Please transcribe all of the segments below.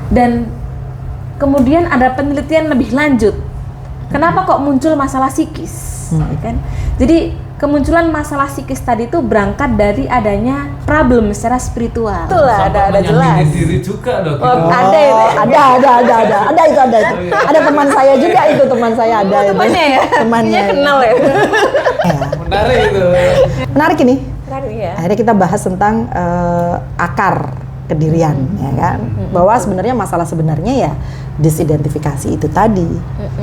Dan kemudian ada penelitian lebih lanjut. Kenapa kok muncul masalah psikis? Ya kan? Jadi kemunculan masalah psikis tadi itu berangkat dari adanya problem secara spiritual. Itulah ada jelas. Diri juga loh. Oh, gitu. ada itu. Ada teman saya juga itu teman saya ada. Temannya ya? Temannya. Kenal ya? Menarik itu. Menarik ini. Menarik ya. Akhirnya kita bahas tentang akar kedirian, ya kan? Bahwa sebenarnya masalah sebenarnya ya disidentifikasi itu tadi.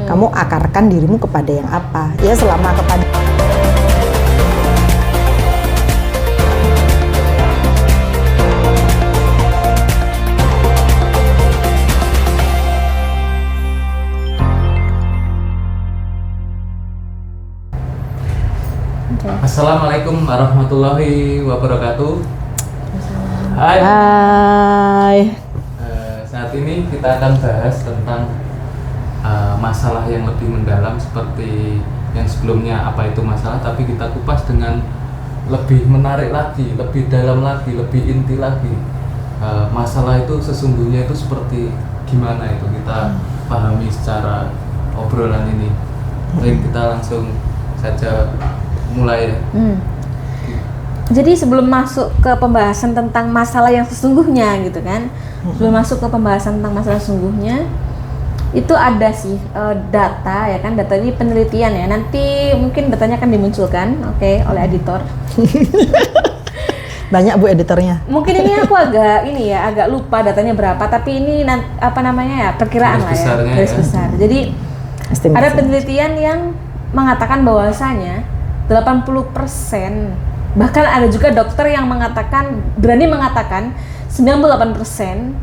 Kamu akarkan dirimu kepada yang apa? Ya selama kepada Assalamualaikum warahmatullahi wabarakatuh. Hai. Hai. Saat ini kita akan bahas tentang masalah yang lebih mendalam seperti yang sebelumnya apa itu masalah, tapi kita kupas dengan lebih menarik lagi, lebih dalam lagi, lebih inti lagi. Masalah itu sesungguhnya itu seperti gimana itu kita pahami secara obrolan ini. Baik, kita langsung saja mulai ya. Jadi sebelum masuk ke pembahasan tentang masalah yang sesungguhnya gitu kan, sebelum masuk ke pembahasan tentang masalah sesungguhnya, itu ada sih data ya kan, data ini penelitian ya. Nanti mungkin datanya akan dimunculkan, oleh editor. Banyak Bu editornya. Mungkin ini aku agak lupa datanya berapa, tapi ini perkiraan Garis lah ya, garis besar. Jadi Estimasi. ada penelitian yang mengatakan bahwasanya 80%, bahkan ada juga dokter yang berani mengatakan 98%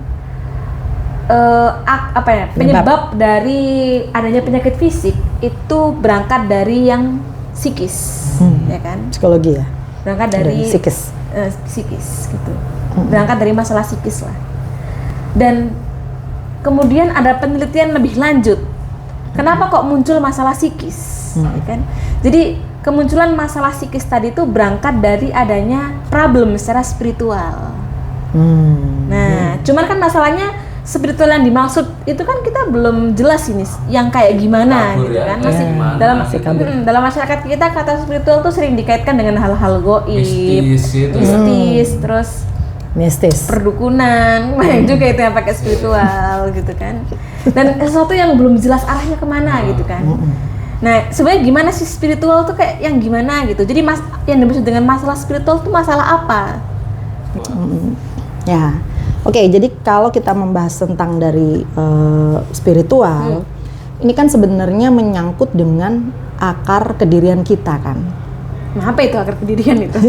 penyebab dari adanya penyakit fisik itu berangkat dari yang psikis, ya kan? Psikologi ya. Berangkat dari psikis. Psikis gitu. Berangkat dari masalah psikis lah. Dan kemudian ada penelitian lebih lanjut. Kenapa kok muncul masalah psikis, ya kan? Jadi kemunculan masalah psikis tadi itu berangkat dari adanya problem secara spiritual. Nah, cuman kan masalahnya spiritual yang dimaksud itu kan kita belum jelas ini yang kayak gimana kabur gitu ya, kan. masih Dalam masyarakat kita kata spiritual tuh sering dikaitkan dengan hal-hal goib, mistis, terus mistis, perdukunan, banyak juga itu yang pakai spiritual gitu kan. Dan sesuatu yang belum jelas arahnya kemana gitu kan. Nah, sebenarnya gimana sih spiritual tuh kayak yang gimana gitu. Jadi yang dimaksud dengan masalah spiritual tuh masalah apa? Ya. Oke, jadi kalau kita membahas tentang dari spiritual, ini kan sebenarnya menyangkut dengan akar kedirian kita kan. Nah, apa itu akar kedirian itu?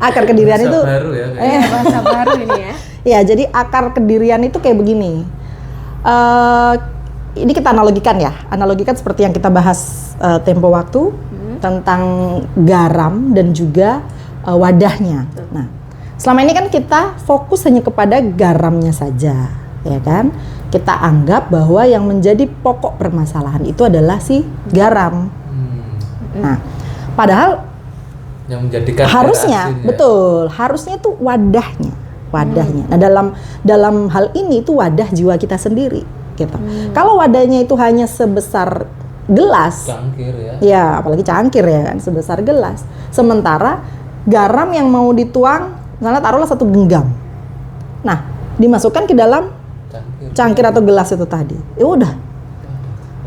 Akar kedirian bahasa itu baru ya, bahasa baru ini ya. Ya, jadi akar kedirian itu kayak begini. Ini kita analogikan seperti yang kita bahas tempo waktu tentang garam dan juga wadahnya. Nah, selama ini kan kita fokus hanya kepada garamnya saja, ya kan? Kita anggap bahwa yang menjadi pokok permasalahan itu adalah si garam. Nah, padahal yang menjadikan harusnya itu wadahnya. Nah, dalam hal ini itu wadah jiwa kita sendiri. Gitu. Kalau wadahnya itu hanya sebesar gelas, cangkir ya. Ya, apalagi cangkir ya kan, sebesar gelas. Sementara garam yang mau dituang, misalnya taruhlah 1 genggam. Nah, dimasukkan ke dalam cangkir atau gelas itu tadi. Ya udah.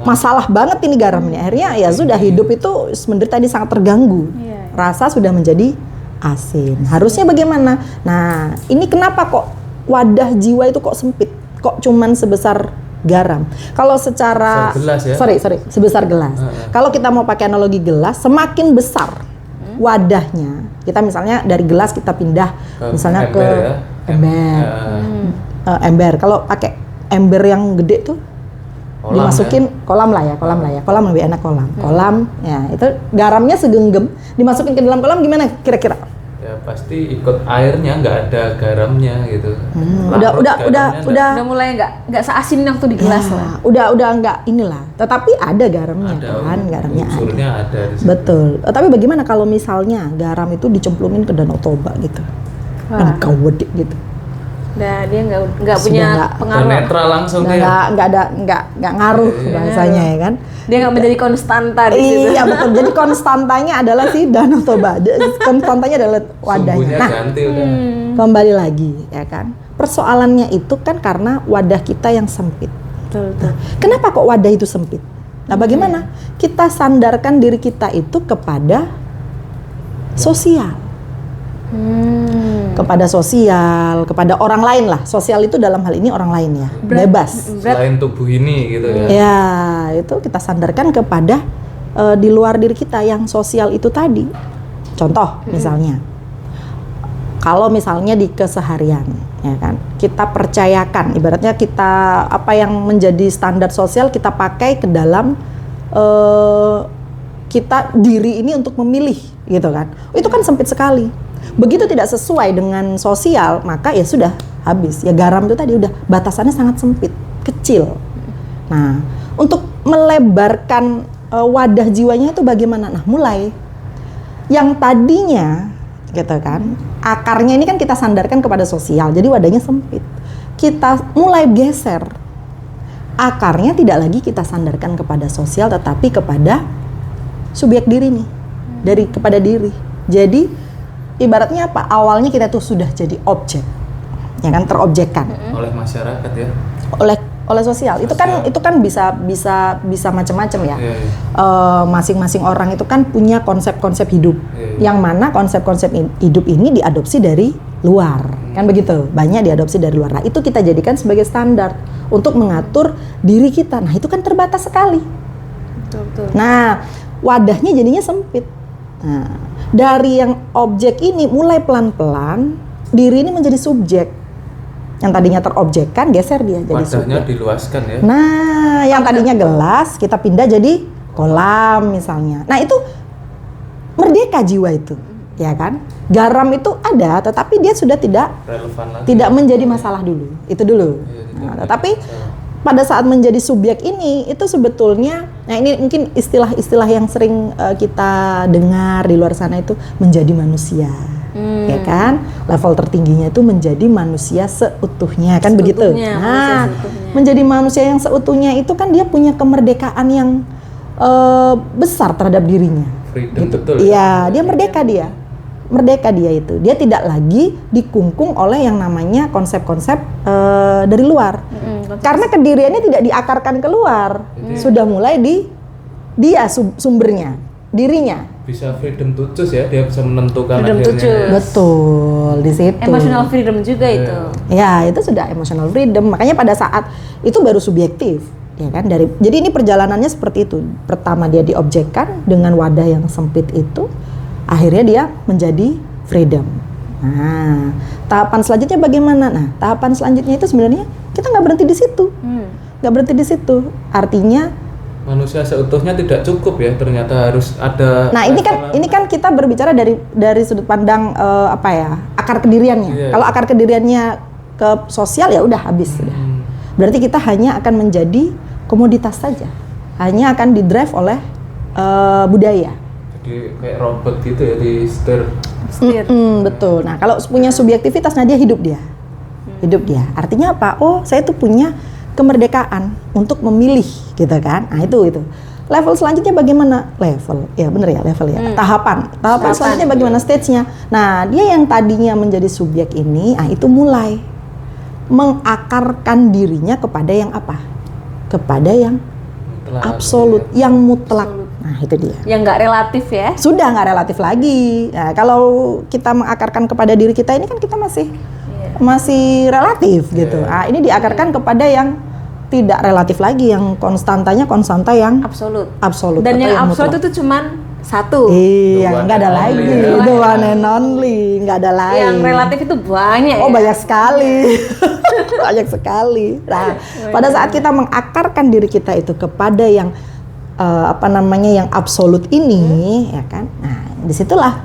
Masalah banget ini garam ini. Akhirnya ya sudah hidup itu sebenarnya tadi sangat terganggu. Rasa sudah menjadi asin. Harusnya bagaimana? Nah, ini kenapa kok wadah jiwa itu kok sempit? Kok cuman sebesar garam. Kalau secara gelas ya? sebesar gelas. Kalau kita mau pakai analogi gelas, semakin besar wadahnya. Kita misalnya dari gelas kita pindah misalnya ke ember. Kalau pakai ember yang gede tuh dimasukin kolam lebih enak kolam ya, itu garamnya segenggam dimasukin ke dalam kolam gimana kira-kira? Ya pasti ikut airnya, nggak ada garamnya gitu. Udah mulai nggak seasin waktu di gelas lah. Udah nggak inilah. Tetapi ada garamnya kan, garamnya ada. Betul. Tapi bagaimana kalau misalnya garam itu dicemplungin ke Danau Toba gitu, kan kawedek gitu. Nah, dia nggak Sudah punya nggak- pengaruh. netral langsung dia. nggak ngaruh bahasanya ya kan. Dia nggak menjadi konstanta di situ. Iya betul. Jadi konstantanya adalah si Danau Toba. Konstantanya adalah wadahnya. Sumbunya Nah, ganti udah. kembali lagi ya kan. Persoalannya itu kan karena wadah kita yang sempit. Betul, betul. Kenapa kok wadah itu sempit? Nah, bagaimana kita sandarkan diri kita itu kepada sosial. Kepada sosial, kepada orang lain lah. Sosial itu dalam hal ini orang lain ya, bebas. Selain tubuh ini gitu ya. Ya, itu kita sandarkan kepada di luar diri kita yang sosial itu tadi. Contoh misalnya, kalau misalnya di keseharian, ya kan, kita percayakan, ibaratnya kita apa yang menjadi standar sosial kita pakai ke dalam kita diri ini untuk memilih, gitu kan? Itu kan sempit sekali. Begitu tidak sesuai dengan sosial, maka ya sudah habis. Ya garam itu tadi udah batasannya sangat sempit, kecil. Nah, untuk melebarkan wadah jiwanya itu bagaimana? Nah, mulai yang tadinya gitu kan, akarnya ini kan kita sandarkan kepada sosial, jadi wadahnya sempit. Kita mulai geser. Akarnya tidak lagi kita sandarkan kepada sosial, tetapi kepada subjek diri nih, kepada diri. Jadi ibaratnya apa? Awalnya kita tuh sudah jadi objek, ya kan, terobjekkan Oleh masyarakat ya. oleh sosial. Itu kan bisa macam-macam ya. Iya, iya. Masing-masing orang itu kan punya konsep-konsep hidup, Iya. yang mana konsep-konsep hidup ini diadopsi dari luar, kan begitu? Banyak diadopsi dari luar. Nah, itu kita jadikan sebagai standar untuk mengatur diri kita. Nah, itu kan terbatas sekali. Betul, betul. Nah, wadahnya jadinya sempit. Nah, dari yang objek ini mulai pelan-pelan diri ini menjadi subjek. Yang tadinya terobjekkan geser dia jadi Wadahnya subjek. diluaskan ya. Nah, yang tadinya gelas kita pindah jadi kolam misalnya. Nah, itu merdeka jiwa itu, ya kan? Garam itu ada, tetapi dia sudah tidak Relevan lagi. tidak menjadi masalah dulu. Itu dulu. Iya, tidak Nah, menjadi tetapi masalah. pada saat menjadi subjek ini itu sebetulnya, nah ini mungkin istilah-istilah yang sering kita dengar di luar sana itu menjadi manusia, ya kan? Level tertingginya itu menjadi manusia seutuhnya, kan begitu? Seutuhnya, manusia Nah, seutuhnya. menjadi manusia yang seutuhnya itu kan dia punya kemerdekaan yang besar terhadap dirinya. Freedom betul. Iya, dia merdeka dia. Merdeka dia itu. Dia tidak lagi dikungkung oleh yang namanya konsep-konsep dari luar. Karena kediriannya tidak diakarkan keluar. Sudah mulai di dia sumbernya, dirinya. Bisa freedom to choose ya, dia bisa menentukan Freedom to akhirnya. choose. Betul, di situ. Emotional freedom juga itu. Ya, itu sudah emotional freedom. Makanya pada saat itu baru subjektif, ya kan? Jadi ini perjalanannya seperti itu. Pertama dia diobjekkan dengan wadah yang sempit itu, akhirnya dia menjadi freedom. Nah, tahapan selanjutnya bagaimana? Nah, tahapan selanjutnya itu sebenarnya kita nggak berhenti di situ, nggak berhenti di situ. Artinya Manusia seutuhnya tidak cukup ya, ternyata harus ada. nah, ini kan kita berbicara dari sudut pandang apa ya, akar kediriannya. Iya. Kalau akar kediriannya ke sosial ya udah habis sudah. Berarti kita hanya akan menjadi komoditas saja, hanya akan didrive oleh budaya. Jadi kayak robot gitu ya, di setir. Setir. Betul. Nah, kalau punya subjektivitas, nah dia hidup dia. Hidup dia. Artinya apa? Oh, saya tuh punya kemerdekaan untuk memilih, gitu kan? Nah, itu. Level selanjutnya bagaimana? Level. Ya, bener ya, level ya. Tahapan selanjutnya bagaimana stage-nya? Nah, dia yang tadinya menjadi subjek ini, itu mulai mengakarkan dirinya kepada yang apa? Kepada yang Mutlak absolut, gitu yang mutlak. Nah, itu dia. Yang nggak relatif ya. Sudah nggak relatif lagi. Nah, kalau kita mengakarkan kepada diri kita ini kan kita masih relatif gitu. Ini diakarkan kepada yang tidak relatif lagi, yang konstanta yang absolut. Dan atau yang absolut mutlak. itu cuman satu. Iya, The nggak ada one and lagi. only. The one and only, nggak ada lain. Yang relatif itu banyak. Oh, ya. banyak sekali. Banyak sekali. Nah, pada saat kita mengakarkan diri kita itu kepada yang yang absolut ini, ya kan? Nah, disitulah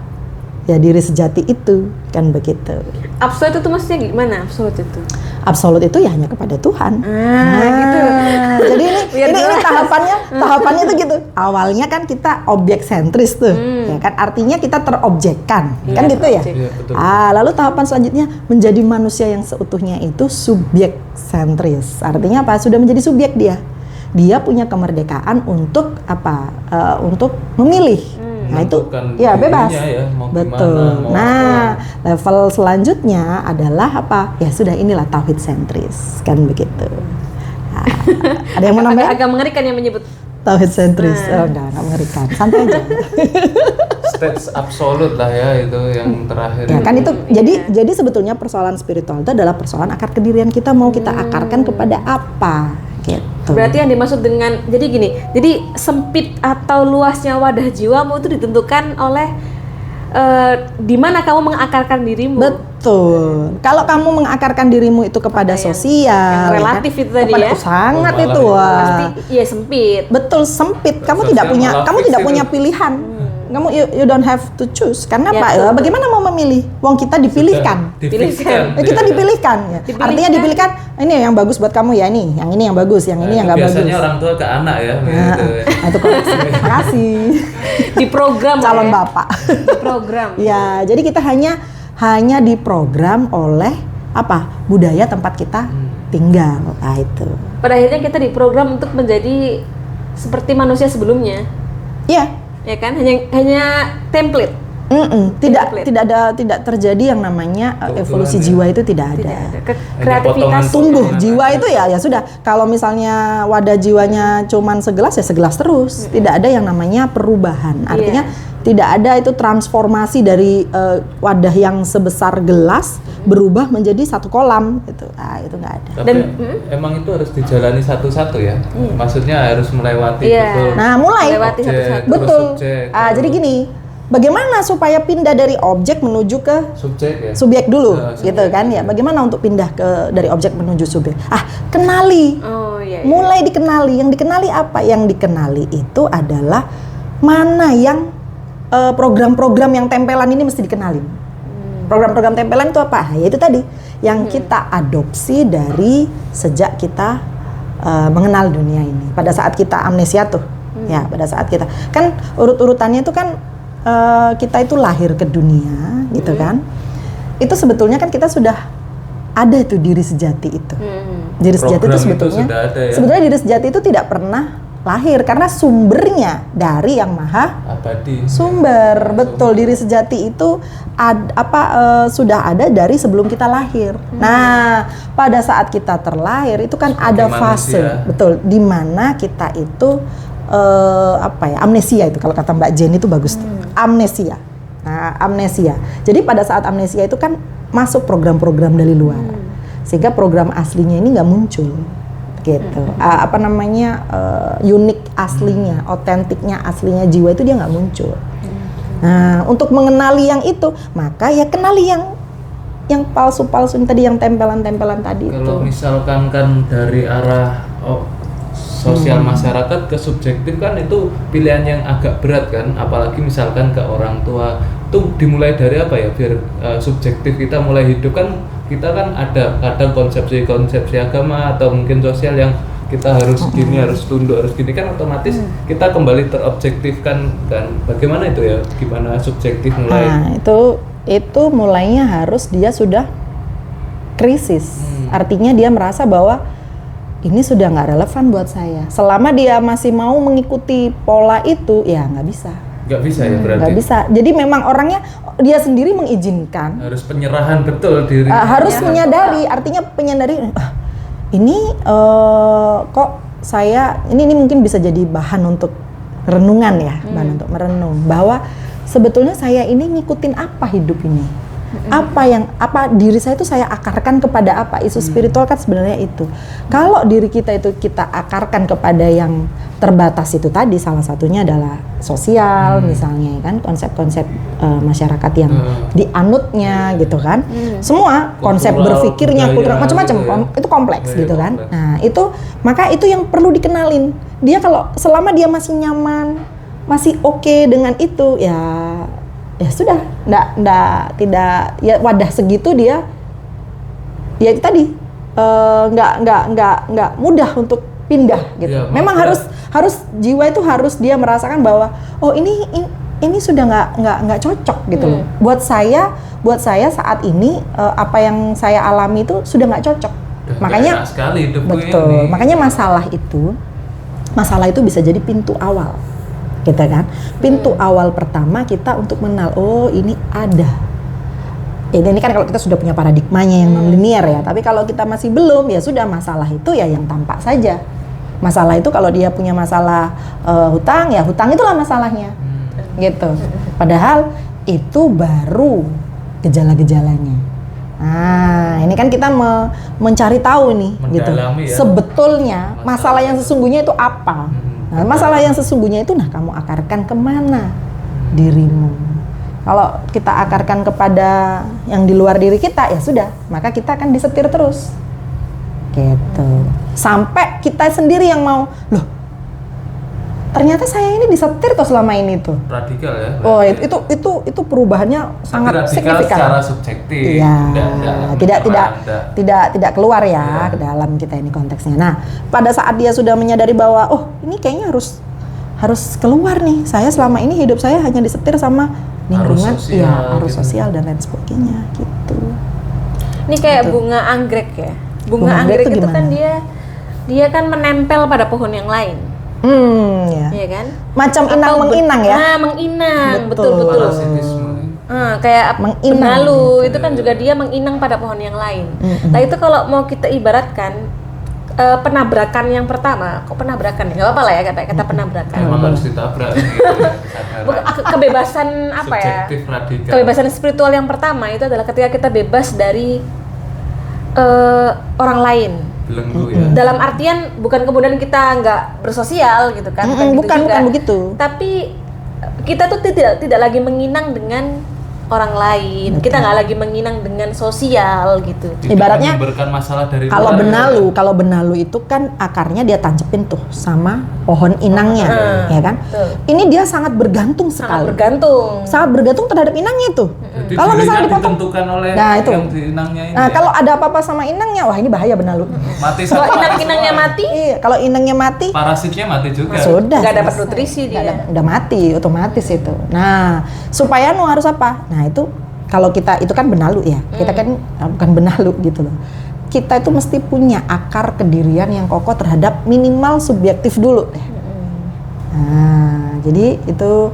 ya diri sejati itu, kan begitu. Absolut itu maksudnya gimana? Absolut itu. absolut itu ya hanya kepada Tuhan. Gitu. Jadi Biar ini jelas. tahapannya itu gitu. Awalnya kan kita objek sentris tuh, ya kan, artinya kita terobjekkan, kan gitu ya. Iya, betul. Lalu tahapan selanjutnya menjadi manusia yang seutuhnya itu subjek sentris. Artinya apa? Sudah menjadi subjek dia. Dia punya kemerdekaan untuk apa? Untuk memilih. Nah itu Menentukan ya bebas. dirinya ya, mau Betul. gimana, mau Nah, level selanjutnya adalah apa? Ya sudah, inilah tauhid sentris, kan begitu. Nah, ada yang mau nambahin? Agak mengerikan yang menyebut. Tauhid sentris. Oh, enggak mengerikan. Santai aja. stage absolut lah ya, itu yang terakhir. Ya kan itu jadi sebetulnya persoalan spiritual itu adalah persoalan akar kedirian kita, mau kita akarkan kepada apa gitu. Berarti yang dimaksud dengan jadi sempit atau luasnya wadah jiwamu itu ditentukan oleh di mana kamu mengakarkan dirimu. Betul. Kalau kamu mengakarkan dirimu itu kepada Yang sosial, relatif itu tadi kepada, ya. sangat Oh, itu. malah wah. Pasti iya sempit. Betul, sempit. Kamu Sosial tidak punya malah kamu fix tidak itu. punya pilihan. Kamu you don't have to choose. Karena Ya, apa? betul. Bagaimana mau memilih? Wong kita dipilihkan. Dipilihkan. Kita dipilihkan ya. Dipilihkan. Artinya dipilihkan, ini yang bagus buat kamu ya, ini yang bagus, yang ini yang nggak bagus. Biasanya orang tua ke anak ya. Nah, gitu. itu koreksi. Terima kasih. Di program Calon ya. bapak. Di program. Ya, jadi kita hanya diprogram oleh apa? Budaya tempat kita tinggal. Nah, itu. Pada akhirnya kita diprogram untuk menjadi seperti manusia sebelumnya. Iya. Ya kan? Hanya template. Tidak terjadi yang namanya evolusi ya. jiwa itu tidak Tidak ada. ada. Kreativitas potongan Tumbuh Potongan jiwa aja. itu ya sudah. Kalau misalnya wadah jiwanya cuman segelas ya segelas terus. Tidak ada yang namanya perubahan. Artinya tidak ada itu transformasi dari wadah yang sebesar gelas berubah menjadi satu kolam gitu. Itu nggak ada. Tapi Dan- emang itu harus dijalani satu-satu ya. Maksudnya harus melewati Iya. betul. Nah, mulai Melewati Objek, satu-satu. terus betul. subjek, Jadi gini, bagaimana supaya pindah dari objek menuju ke subjek ya. subjek dulu, Subjek. gitu kan ya? Bagaimana untuk pindah dari objek menuju subjek? Kenali. Oh iya. Mulai dikenali. Yang dikenali apa? Yang dikenali itu adalah mana yang program-program yang tempelan ini mesti dikenalin. Program-program tempelan itu apa? Ya itu tadi yang kita adopsi dari sejak kita mengenal dunia ini. Pada saat kita amnesia tuh, ya pada saat kita kan urut-urutannya itu kan kita itu lahir ke dunia, gitu kan? Itu sebetulnya kan kita sudah ada itu diri sejati itu. Diri sejati itu Program itu sebetulnya sudah ada ya. sebetulnya diri sejati itu tidak pernah lahir karena sumbernya dari yang maha Abadi. sumber. Betul, diri sejati itu sudah ada dari sebelum kita lahir. Nah, pada saat kita terlahir itu kan ada Sebagai fase, manusia. betul, di mana kita itu amnesia itu kalau kata Mbak Jen itu bagus tuh. Amnesia. Nah, amnesia. Jadi pada saat amnesia itu kan masuk program-program dari luar. Sehingga program aslinya ini nggak muncul. Gitu. Unik aslinya, otentiknya aslinya jiwa itu dia nggak muncul. Nah, untuk mengenali yang itu, maka ya kenali yang palsu-palsu yang tadi, yang tempelan-tempelan tadi itu. Kalau misalkan kan dari arah sosial masyarakat ke subjektif kan itu pilihan yang agak berat kan, apalagi misalkan ke orang tua. Itu dimulai dari apa ya, biar subjektif kita mulai hidup kan. Kita kan ada kadang konsepsi agama atau mungkin sosial yang kita harus gini, harus tunduk, harus gini, kan otomatis kita kembali terobjektifkan kan. Bagaimana itu ya, gimana subjektif mulai? Nah, itu mulainya harus dia sudah krisis. Artinya dia merasa bahwa ini sudah nggak relevan buat saya. Selama dia masih mau mengikuti pola itu, ya nggak bisa. Nggak bisa ya berarti? Nggak bisa. Jadi memang orangnya dia sendiri mengizinkan. Harus penyerahan betul diri. Harus menyadari, artinya penyadari. Ini kok saya ini mungkin bisa jadi bahan untuk renungan ya, bahan untuk merenung bahwa sebetulnya saya ini ngikutin apa hidup ini. Apa diri saya itu saya akarkan kepada apa? Isu spiritual kan sebenarnya itu. Kalau diri kita itu kita akarkan kepada yang terbatas itu tadi, salah satunya adalah sosial misalnya kan, konsep-konsep masyarakat yang dianutnya gitu kan. Semua konsep Kultural, berpikirnya, kultural, budaya, macam-macam gitu ya. itu kompleks Iya, gitu kan. kompleks. Nah, maka itu yang perlu dikenalin. Dia kalau selama dia masih nyaman, masih oke dengan itu, ya sudah, tidak ya wadah segitu dia itu tadi nggak mudah untuk pindah gitu. Iya, Memang harus jiwa itu harus dia merasakan bahwa oh ini sudah nggak cocok gitu loh. Buat saya saat ini apa yang saya alami itu sudah nggak cocok. Udah Makanya enak sekali hidupku betul. ini. Makanya masalah itu bisa jadi pintu awal, gitu kan? Pintu awal pertama kita untuk mengenal oh ini ada. Ini kan kalau kita sudah punya paradigmanya yang non-linear ya. Tapi kalau kita masih belum, ya sudah masalah itu ya yang tampak saja. Masalah itu kalau dia punya masalah hutang, ya hutang itulah masalahnya, gitu. Padahal itu baru gejala-gejalanya. Nah, ini kan kita mencari tahu nih, gitu. Mendalami ya. Sebetulnya masalah yang sesungguhnya itu apa? Nah, masalah yang sesungguhnya itu, kamu akarkan kemana dirimu? Kalau kita akarkan kepada yang di luar diri kita, ya sudah, maka kita akan disetir terus, gitu. Sampai kita sendiri yang mau, loh, ternyata saya ini disetir toh selama ini tuh. Radikal ya. Oh, itu perubahannya sangat signifikan. Secara subjektif. Iya, Enggak tidak keluar ya ke dalam kita ini konteksnya. Nah, pada saat dia sudah menyadari bahwa oh ini kayaknya harus keluar nih. Saya selama ini hidup saya hanya disetir sama lingkungan, arus sosial dan lain sebagainya gitu. Ini kayak bunga anggrek ya. Bunga anggrek itu kan dia kan menempel pada pohon yang lain. Ya. Iya kan? Macam inang menginang ya. Nah, menginang, betul. Kayak menginang. benalu itu kan juga dia menginang pada pohon yang lain. Nah, itu kalau mau kita ibaratkan penabrakan yang pertama, kok penabrakan? Nggak apa-apa lah ya kata penabrakan. Memang harus ditabrak. Kebebasan apa ya? Subjektif radikal. Kebebasan spiritual yang pertama itu adalah ketika kita bebas dari orang lain. Belenggu ya. Dalam artian bukan kemudian kita nggak bersosial gitu kan? Bukan begitu. Tapi kita tuh tidak lagi menginang dengan orang lain. Betul. Kita nggak lagi menginang dengan sosial gitu. Tidak ibaratnya masalah dari kalau benalu itu kan akarnya dia tancepin tuh sama pohon inangnya, ya kan? Betul. Ini dia sangat bergantung sekali. Sangat bergantung terhadap inangnya tuh. Kalau misalnya ditentukan oleh yang di inangnya ini. Nah, kalau ada apa-apa sama inangnya, wah ini bahaya benalu. Mati. Kalau inangnya mati, iya, kalau inangnya mati, parasitnya mati juga. Sudah. Nggak dapat nutrisi dia. Udah mati otomatis itu. Nah, supaya harus apa? Nah, itu kalau kita itu kan benalu ya. Kita kan bukan benalu gitu loh. Kita itu mesti punya akar kedirian yang kokoh terhadap minimal subjektif dulu deh. Nah, jadi itu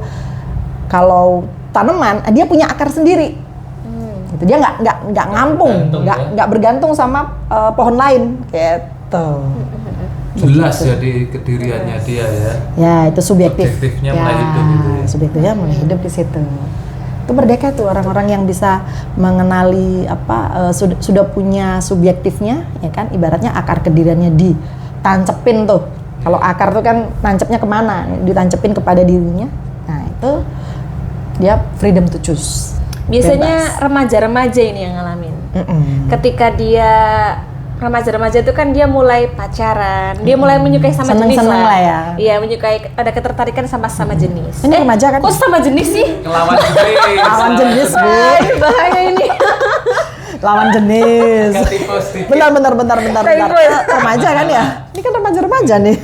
kalau tanaman dia punya akar sendiri. Gitu. Dia nggak ngampung, nggak bergantung sama pohon lain gitu. Jelas ya di kediriannya dia ya. Ya, itu subjektif. Subjektifnya mulai hidup gitu ya. Subjektifnya mulai hidup di situ. Itu merdeka tuh orang-orang yang bisa mengenali sudah punya subjektifnya, ya kan? Ibaratnya akar kediriannya ditancepin tuh. Kalau akar tuh kan nancepnya kemana? Ditancepin kepada dirinya. Nah, itu dia freedom to choose. Biasanya remaja-remaja ini yang ngalamin. Ketika dia remaja-remaja itu kan dia mulai pacaran, dia mulai menyukai sama jenis lah ya. Iya, menyukai, ada ketertarikan sama jenis. Ini remaja kan? Kok sama jenis sih? Lawan jenis. Lawan jenis, Bu. Bahaya ini. Lawan jenis. Bentar. Remaja kan ya? Ini kan remaja nih.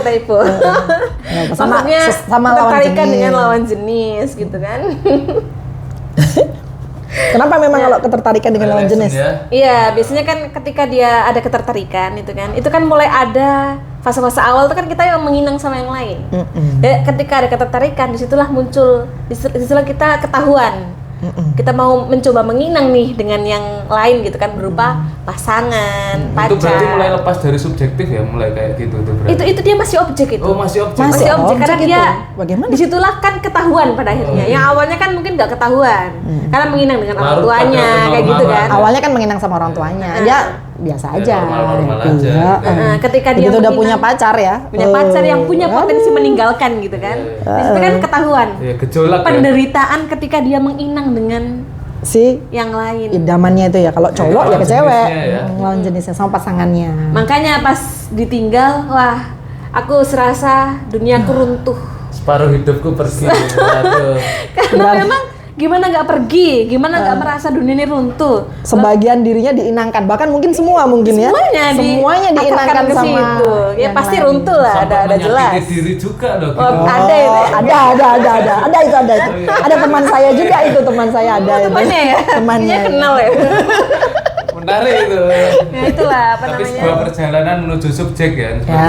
Typo. Maksudnya sama ketertarikan dengan lawan jenis gitu kan. Kenapa memang kalau ketertarikan dengan lawan jenis? Iya, biasanya kan ketika dia ada ketertarikan itu kan mulai ada fase-fase awal itu kan kita yang menginang sama yang lain. Dan ketika ada ketertarikan, disitulah kita ketahuan. Kita mau mencoba menginang nih dengan yang lain gitu kan, berupa pasangan, pacar. Itu berarti mulai lepas dari subjektif ya, mulai kayak gitu tuh berarti. Itu dia masih objek itu. Oh, masih objek. Masih objek karena gitu. dia Bagaimana? Disitulah kan ketahuan pada akhirnya. Yang awalnya kan mungkin nggak ketahuan. Karena menginang dengan orang tuanya kayak gitu kan. Awalnya kan menginang sama orang tuanya. Dia biasa aja. Normal aja. Ketika dia udah punya pacar ya. Punya pacar yang punya potensi meninggalkan gitu kan. Di situ kan ketahuan. Ya, gejolak penderitaan ketika dia menginang dengan si yang lain. Idamannya itu ya, kalau cowok ya ke cewek, lawan jenisnya sama pasangannya. Makanya pas ditinggal, wah, aku serasa duniaku runtuh. Separuh hidupku pergi. Karena memang gimana nggak pergi, gimana nggak merasa dunia ini runtuh. Sebagian dirinya diinangkan, bahkan mungkin semua mungkin ya. Semuanya diinangkan ke sama situ. Ya yang pasti lain. runtuh lah, Sampai ada jelas. menyakiti diri juga loh gitu. Oh, ada itu. Ada. Ada teman saya juga itu, teman saya ada itu. Temannya ya? Temannya. Dia kenal ya? Menarik itu. Ya itulah apa Tapi namanya. sebuah perjalanan menuju subjek ya. Ya,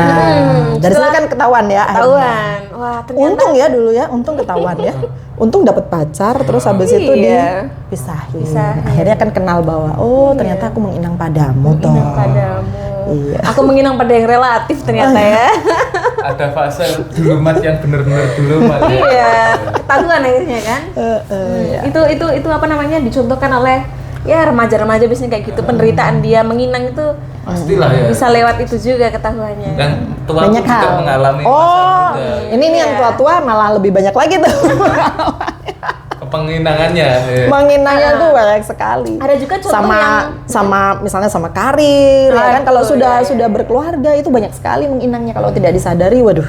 dari sana kan ketahuan ya. akhirnya. Ketahuan. Wah, ternyata Untung ya dulu ya, untung ketahuan ya. Untung dapat pacar, terus habis itu Iya. dipisahin. Pisahin. Akhirnya kan kenal bahwa ternyata aku menginang padamu toh. menginang padamu. Iya. Aku menginang pada yang relatif ternyata ya. Ada fase dulumat yang benar-benar dulumat. Ya. Iya, ketahuan akhirnya kan. Ya. Itu apa namanya dicontohkan oleh ya remaja-remaja biasanya kayak gitu, penderitaan dia menginang itu Pastilah ya. bisa lewat itu juga ketahuannya. Dan tua Banyak juga hal. mengalami masa Oh, muda. ini nih yang Iya. tua-tua malah lebih banyak lagi tuh. Kepenginangannya. Ya. Menginangnya tuh banyak sekali. Ada juga contoh sama misalnya sama karir ya kan, kalau Betul, sudah ya, sudah berkeluarga itu banyak sekali menginangnya kalau tidak disadari. Waduh,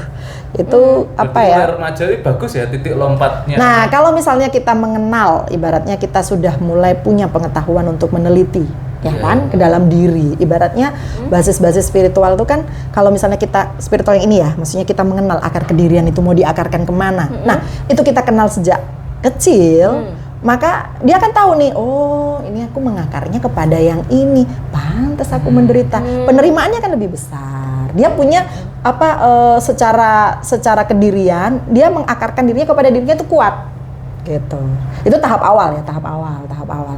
itu apa Berarti ya? mulai remaja ini bagus ya titik lompatnya. Nah, kalau misalnya kita mengenal, ibaratnya kita sudah mulai punya pengetahuan untuk meneliti, ya kan, ke dalam diri. Ibaratnya basis-basis spiritual itu kan, kalau misalnya kita spiritual yang ini ya, maksudnya kita mengenal akar kedirian itu mau diakarkan kemana. Nah, itu kita kenal sejak kecil, maka dia akan tahu nih, oh ini aku mengakarnya kepada yang ini, pantas aku menderita. Penerimaannya kan lebih besar. Dia punya secara kedirian, dia mengakarkan dirinya kepada dirinya itu kuat, gitu. Itu tahap awal ya, tahap awal.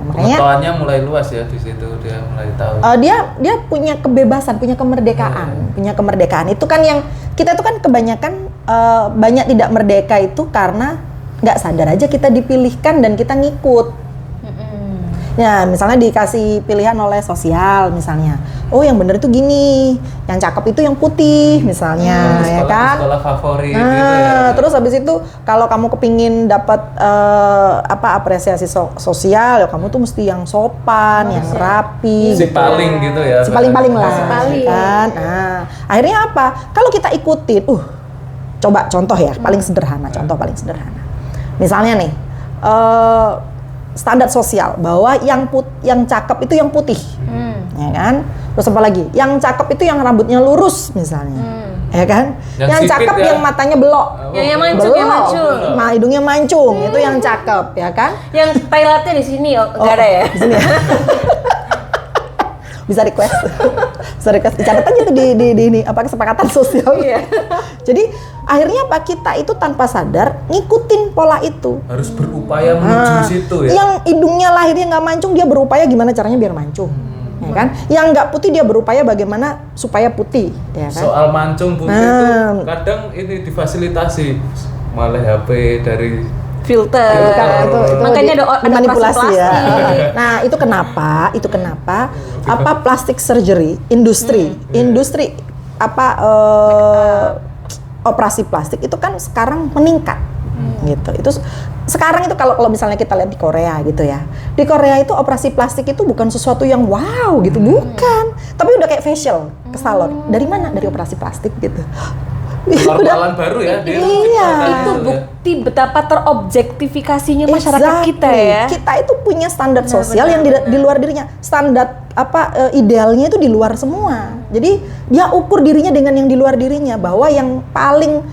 Makanya pengetahuannya mulai luas ya di situ, dia mulai tahu. dia punya kebebasan, punya kemerdekaan. Itu kan yang kita itu kan kebanyakan banyak tidak merdeka itu karena nggak sadar aja kita dipilihkan dan kita ngikut. Ya, misalnya dikasih pilihan oleh sosial misalnya. Oh, yang bener itu gini, yang cakep itu yang putih misalnya, ya kan? Sekolah favorit gitu ya. Nah, terus habis itu kalau kamu kepingin dapat apresiasi sosial, ya kamu tuh mesti yang sopan, yang rapi. Si paling gitu ya. Si paling-paling lah, Si paling. kan? Nah, akhirnya apa? Kalau kita ikutin, coba contoh ya, paling sederhana, contoh paling sederhana. Misalnya nih, standar sosial bahwa yang cakep itu yang putih, ya kan? Terus apa lagi? Yang cakep itu yang rambutnya lurus misalnya, ya kan? Yang sipit cakep ya. yang matanya belok, Yang mancung, yang mancung. hidungnya mancung, itu yang cakep, ya kan? Yang Thailandnya di sini nggak ada ya? Di sini ya. Bisa request, dicatat aja tuh di ini kesepakatan sosial. Iya. Jadi akhirnya apa, kita itu tanpa sadar ngikutin pola itu. Harus berupaya menuju situ ya. Yang hidungnya lahirnya nggak mancung, dia berupaya gimana caranya biar mancung, ya kan? Yang nggak putih dia berupaya bagaimana supaya putih, ya kan? Soal mancung putih itu kadang ini difasilitasi malah HP dari Filter. Itu Makanya ada dimanipulasi ya. plastik. Nah, itu kenapa plastik surgery industri operasi plastik itu kan sekarang meningkat. Gitu. Itu sekarang itu kalau misalnya kita lihat di Korea gitu ya. Di Korea itu operasi plastik itu bukan sesuatu yang wow gitu, bukan. Tapi udah kayak facial ke salon. Dari mana? Dari operasi plastik gitu. Normalan baru ya. Dia Iya. menciptakan Itu ya. bukti betapa terobjektifikasinya masyarakat kita ya. Kita itu punya standar sosial yang di luar dirinya. Standar idealnya itu di luar semua. Jadi dia ukur dirinya dengan yang di luar dirinya, bahwa yang paling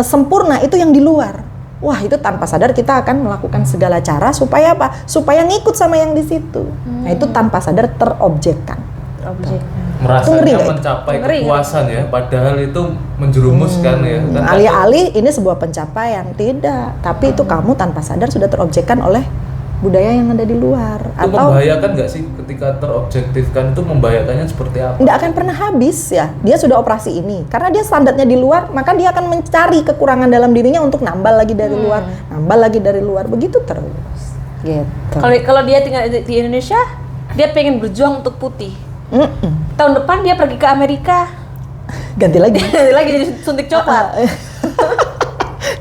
sempurna itu yang di luar. Wah, itu tanpa sadar kita akan melakukan segala cara supaya apa? Supaya ngikut sama yang di situ. Nah, itu tanpa sadar terobjekkan. Merasanya Ngeri nggak? mencapai Ngeri. kepuasan ya, padahal itu menjerumuskan ya. Kan Alih-alih ini sebuah pencapaian, tidak. Tapi itu kamu tanpa sadar sudah terobjekkan oleh budaya yang ada di luar. itu Atau membahayakan nggak sih ketika terobjektifkan, itu membahayakannya seperti apa? nggak akan pernah habis ya. Dia sudah operasi ini. Karena dia standarnya di luar, maka dia akan mencari kekurangan dalam dirinya untuk nambah lagi dari luar, nambah lagi dari luar. Begitu terus. Gitu. Kalau dia tinggal di Indonesia, dia pengen berjuang untuk putih. Tahun depan dia pergi ke Amerika, Ganti lagi. lagi jadi suntik coklat.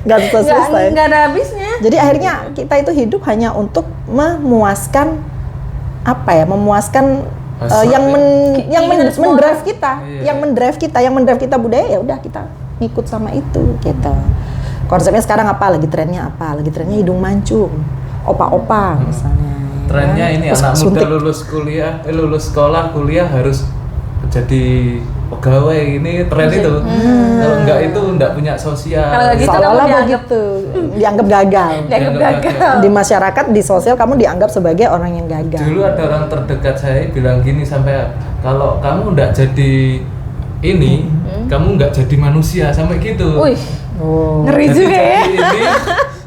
Nggak selesai. Nggak ada habisnya. Jadi akhirnya kita itu hidup hanya untuk memuaskan Hasrat yang ya. Keinginan semua mendrive orang. kita, Iya. yang mendrive kita budaya, ya udah kita ngikut sama itu gitu. Konsepnya sekarang apa? Lagi trennya apa? Lagi trennya hidung mancung. opa-opa misalnya. Trennya ini Terus anak muda suntik. lulus sekolah, kuliah harus jadi pegawai, ini tren itu. Kalau enggak itu enggak punya sosial. Kalau nggak gitu, Seolah-olah kamu dianggap- begitu, dianggap gagal. Dianggap gagal. Di masyarakat, di sosial kamu dianggap sebagai orang yang gagal. Dulu ada orang terdekat saya bilang gini sampai, kalau kamu enggak jadi ini, kamu enggak jadi manusia, sampai gitu. Wih, Oh. ngeri Jadi juga ya. jadi ini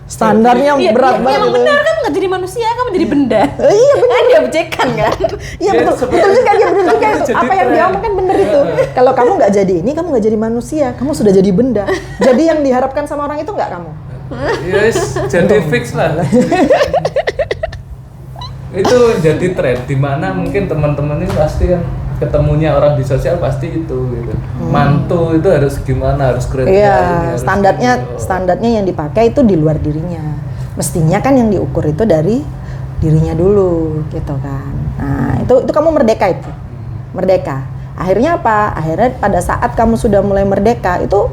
Standarnya Iya, berat iya, banget emang itu. benar kan nggak jadi manusia, kamu jadi benda. Iya benar. Kan dia objekan kan. Iya Ya, betul, seperti- betul juga dia benar juga kamu itu. jadi Apa yang dia tren. omong kan benar itu. Kalau kamu nggak jadi ini, kamu nggak jadi manusia, kamu sudah jadi benda. Jadi yang diharapkan sama orang itu nggak kamu. yes, jadi fix lah. Itu jadi tren di mana mungkin teman-teman ini pasti kan ketemunya orang di sosial pasti itu gitu. Mantu itu harus gimana, harus keren. ini, Iya, harus gitu. standarnya yang dipakai itu di luar dirinya. Mestinya kan yang diukur itu dari dirinya dulu, gitu kan. Nah, itu kamu merdeka itu. Merdeka. Akhirnya apa? Akhirnya pada saat kamu sudah mulai merdeka itu,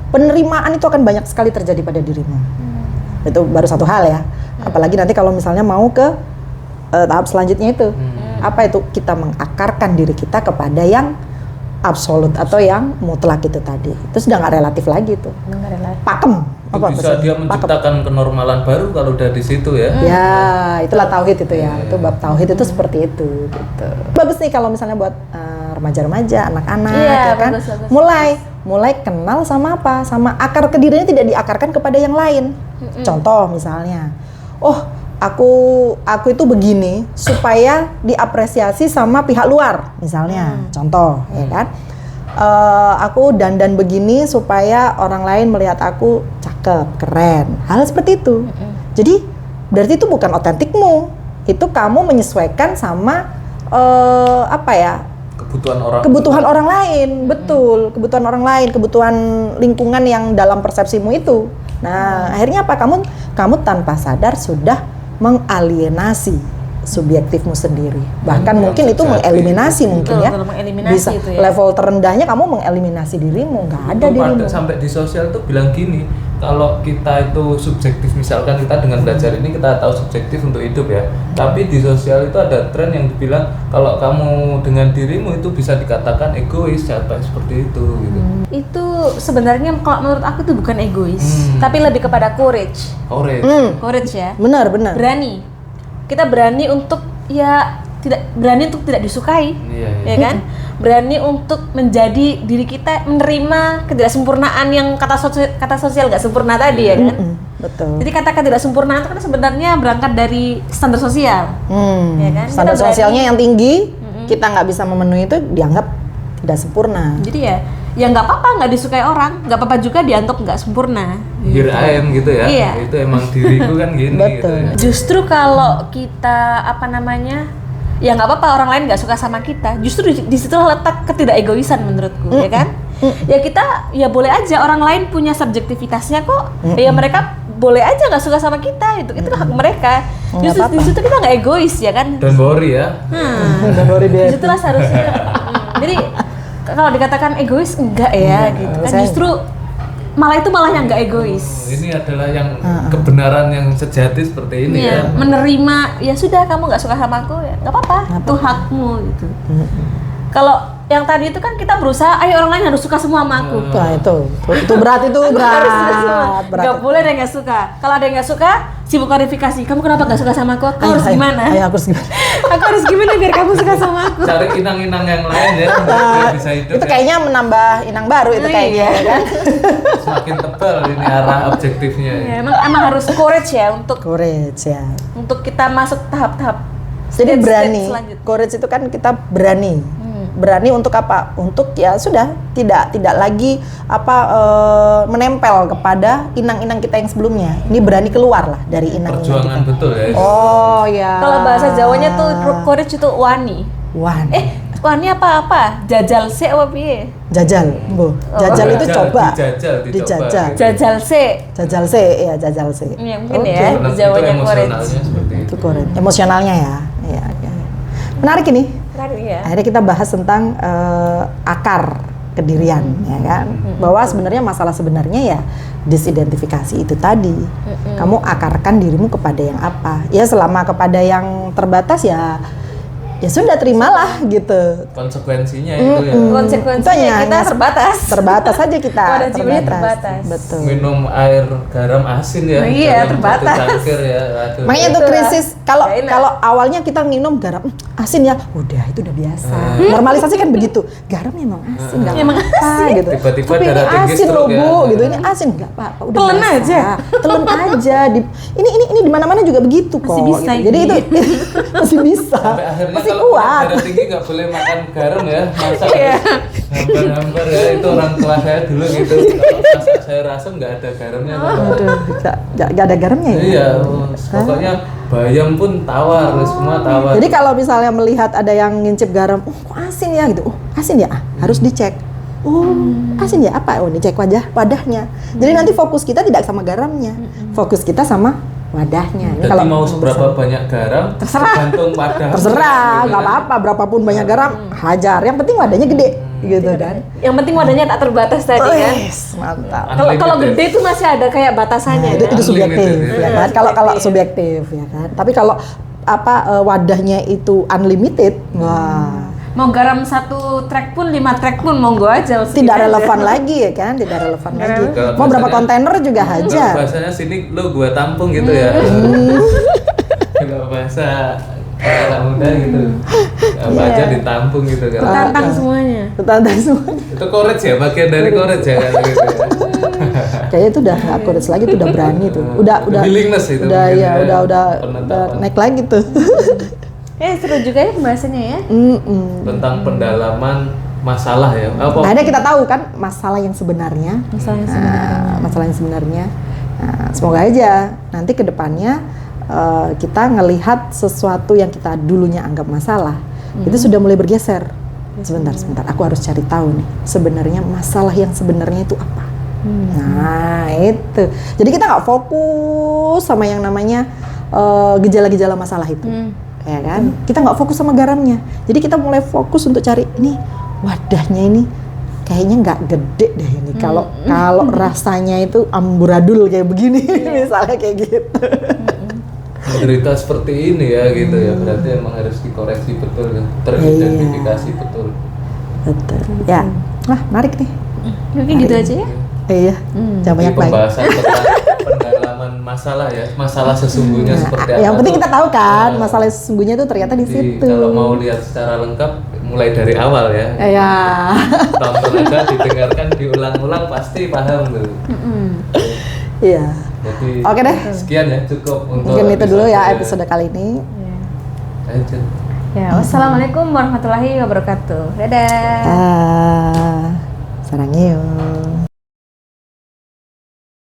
penerimaan itu akan banyak sekali terjadi pada dirimu. Itu baru satu hal ya. Apalagi nanti kalau misalnya mau ke tahap selanjutnya itu. Apa itu? Kita mengakarkan diri kita kepada yang absolut atau yang mutlak itu tadi. Itu sudah nggak relatif lagi tuh. Pakem. Itu bisa dia menciptakan kenormalan baru kalau udah di situ ya. Ya, itulah tauhid itu ya. Itu bab tauhid itu seperti itu gitu. Bagus nih kalau misalnya buat remaja-remaja, anak-anak Iya, ya kan. bagus, bagus. Mulai kenal sama apa? Sama akar ke dirinya tidak diakarkan kepada yang lain. Contoh misalnya, aku itu begini supaya diapresiasi sama pihak luar misalnya. Contoh, ya kan? Aku dandan begini supaya orang lain melihat aku cakep, keren. Hal seperti itu. Jadi berarti itu bukan otentikmu. Itu kamu menyesuaikan sama kebutuhan orang lain. Betul, kebutuhan orang lain, kebutuhan lingkungan yang dalam persepsimu itu. Nah, akhirnya apa? Kamu tanpa sadar sudah mengalienasi subjektifmu sendiri. Bahkan mungkin itu mengeliminasi mungkin ya. Betul, mengeliminasi Bisa itu ya. level terendahnya kamu mengeliminasi dirimu, nggak ada Itu dirimu. sampai di sosial tuh bilang gini, kalau kita itu subjektif, misalkan kita dengan belajar ini kita tahu subjektif untuk hidup ya, tapi di sosial itu ada tren yang dibilang kalau kamu dengan dirimu itu bisa dikatakan egois, sampai seperti itu gitu. Itu sebenarnya kalau menurut aku itu bukan egois, tapi lebih kepada courage. Courage ya. Benar. Berani. Kita berani untuk tidak disukai. Ya kan? Berani untuk menjadi diri kita, menerima ketidaksempurnaan yang kata sosial nggak sempurna tadi ya kan. Betul. Jadi kata ketidaksempurnaan itu kan sebenarnya berangkat dari standar sosial. Ya kan? Standar Kita berani- sosialnya yang tinggi, kita nggak bisa memenuhi itu dianggap tidak sempurna. Jadi ya nggak apa-apa nggak disukai orang, nggak apa-apa juga dianggap nggak sempurna. Here I am gitu ya. Iya. Itu emang diriku kan gini gitu Betul. ya. Justru kalau kita ya nggak apa-apa orang lain nggak suka sama kita. Justru di situlah letak ketidakegoisan menurutku, ya kan? Ya kita ya boleh aja orang lain punya subjektivitasnya kok. Ya mereka boleh aja nggak suka sama kita, itu hak mereka. Nggak Justru apa-apa. di situ kita nggak egois ya kan? Don't worry ya. Di situlah seharusnya. Jadi kalau dikatakan egois enggak ya gitu kan, saya- justru malah yang enggak egois. Ini adalah yang kebenaran yang sejati seperti ini Iya, ya. menerima ya sudah kamu nggak suka sama aku ya nggak apa-apa, itu hakmu gitu. Kalau yang tadi itu kan kita berusaha, ayo orang lain harus suka semua sama aku. Nah, itu berat itu Harus suka semua. berat. Nggak boleh ada yang nggak suka. Kalau ada yang nggak suka, sibuk klarifikasi. Kamu kenapa nggak suka sama aku? Aku harus gimana? Ayo, aku harus gimana? Aku harus gimana biar kamu suka sama aku? Cari inang-inang yang lain ya, biar bisa hidup. Itu ya. kayaknya menambah inang baru itu kayaknya Iya. ya kan. Semakin tebal ini arah objektifnya. Ya, emang harus courage ya untuk Courage ya. kita masuk tahap-tahap. Jadi stage-stage berani. selanjutnya. Courage itu kan kita berani. Berani untuk apa? Untuk ya sudah tidak lagi menempel kepada inang-inang kita yang sebelumnya. Ini berani keluar lah dari inang-inang Perjuangan kita. betul ya. Oh ya. Kalau bahasa Jawanya tuh courage itu wani. Wah. Wani apa? Jajal se apa piye? Jajal, Bu. Jajal itu coba. Dijajal. Jajal se. Jajal se, ya jajal se. Ya, mungkin Oke. ya. Itu Jawanya emosionalnya courage. seperti itu. Itu courage. Emosionalnya ya. Iya. Menarik ini. Menarik ya. Akhirnya kita bahas tentang akar Kedirian, ya kan? Bahwa sebenarnya masalah sebenarnya ya disidentifikasi itu tadi. Kamu akarkan dirimu kepada yang apa? Ya selama kepada yang terbatas ya sudah terimalah gitu. Konsekuensinya itu ya. Konsekuensinya kita terbatas. Terbatas aja kita. Pada jiwanya terbatas. Betul. Minum air garam asin ya. Iya, dalam terbatas. satu cangkir ya. Aduh. Makanya itu Itulah. krisis kalau Gak enak. kalau awalnya kita minum garam asin ya, udah itu udah biasa. Normalisasi kan begitu. Garam memang asin, nggak Emang apa gitu. Tiba-tiba Tapi ini darah tinggi asin loh stroke ya. Bu, gitu. Ini asin nggak apa-apa, udah Telan biasa. aja. Telan aja. Ini di mana-mana juga begitu kok. Masih bisa gitu. Jadi ini. itu masih bisa. Sampai akhirnya Masih kalau kuat. darah tinggi nggak boleh makan garam ya. Masak Iya. hambar-hambar ya. Itu orang tua saya dulu gitu. Kalau masak sayur asem nggak ada garamnya. Aduh, nggak ada garamnya ya. Iya, pokoknya bayam pun tawar, semua tawar. Jadi kalau misalnya melihat ada yang ngincip garam, oh kok asin ya gitu, oh asin ya, harus dicek. Oh asin ya apa? Oh dicek wadahnya. Jadi nanti fokus kita tidak sama garamnya, fokus kita sama wadahnya. Ini Jadi mau seberapa banyak garam, tergantung wadah. terserah, nggak apa-apa, berapapun banyak garam, hajar. Yang penting wadahnya gede, gitu kan. Yang penting wadahnya tak terbatas tadi kan. Wes, mantap. Kalau gede itu masih ada kayak batasannya. Itu kan? subjektif Unlimited, ya kan. Kalau subjektif ya kan. Tapi kalau wadahnya itu unlimited, wah Mau garam 1 trek pun 5 trek pun monggo aja. tidak relevan lagi ya kan, tidak relevan lagi. Kalau Mau berapa bahasanya- kontainer juga Kalau hajar. bahasanya sini lu gua tampung gitu ya. Kalau bahasa anak muda gitu. Apa aja ditampung gitu kan. Tantang semuanya. Tetangga semua. Itu courage ya, bagian dari courage ya kan gitu ya. Kayaknya itu udah nggak courage lagi, itu udah berani tuh. Udah Willingness itu udah mungkin ya, ya, udah penetapan. naik lagi tuh. Seru juga ya pembahasannya ya. Tentang pendalaman masalah ya. Apa? Akhirnya kita tahu kan masalah yang sebenarnya. Masalah yang Masalah yang sebenarnya. Nah, semoga aja nanti ke depannya kita ngelihat sesuatu yang kita dulunya anggap masalah itu sudah mulai bergeser. Sebentar, aku harus cari tahu nih sebenarnya masalah yang sebenarnya itu apa. Nah itu. Jadi kita nggak fokus sama yang namanya gejala-gejala masalah itu. Ya kan? Kita nggak fokus sama garamnya. Jadi kita mulai fokus untuk cari ini wadahnya ini kayaknya nggak gede deh ini. Kalau rasanya itu amburadul kayak begini, misalnya kayak gitu. Menderita seperti ini ya gitu ya. Berarti emang harus dikoreksi betul kan. Teridentifikasi betul. Betul. Ya, wah menarik nih. Mungkin gitu aja ya. Iya, jangan Ini banyak baik. pembahasan tentang pendalaman masalah ya. Masalah sesungguhnya seperti apa. Yang penting tuh. kita tahu kan Nah, masalah sesungguhnya itu ternyata di jadi situ. kalau mau lihat secara lengkap mulai dari awal ya. Ya. Tonton aja, didengarkan, diulang-ulang pasti paham tuh. Iya. Jadi Oke deh. sekian ya cukup untuk Mungkin itu dulu ya episode kali ini. Aja. Ya, wassalamualaikum warahmatullahi wabarakatuh. Dadah. Sarangnya.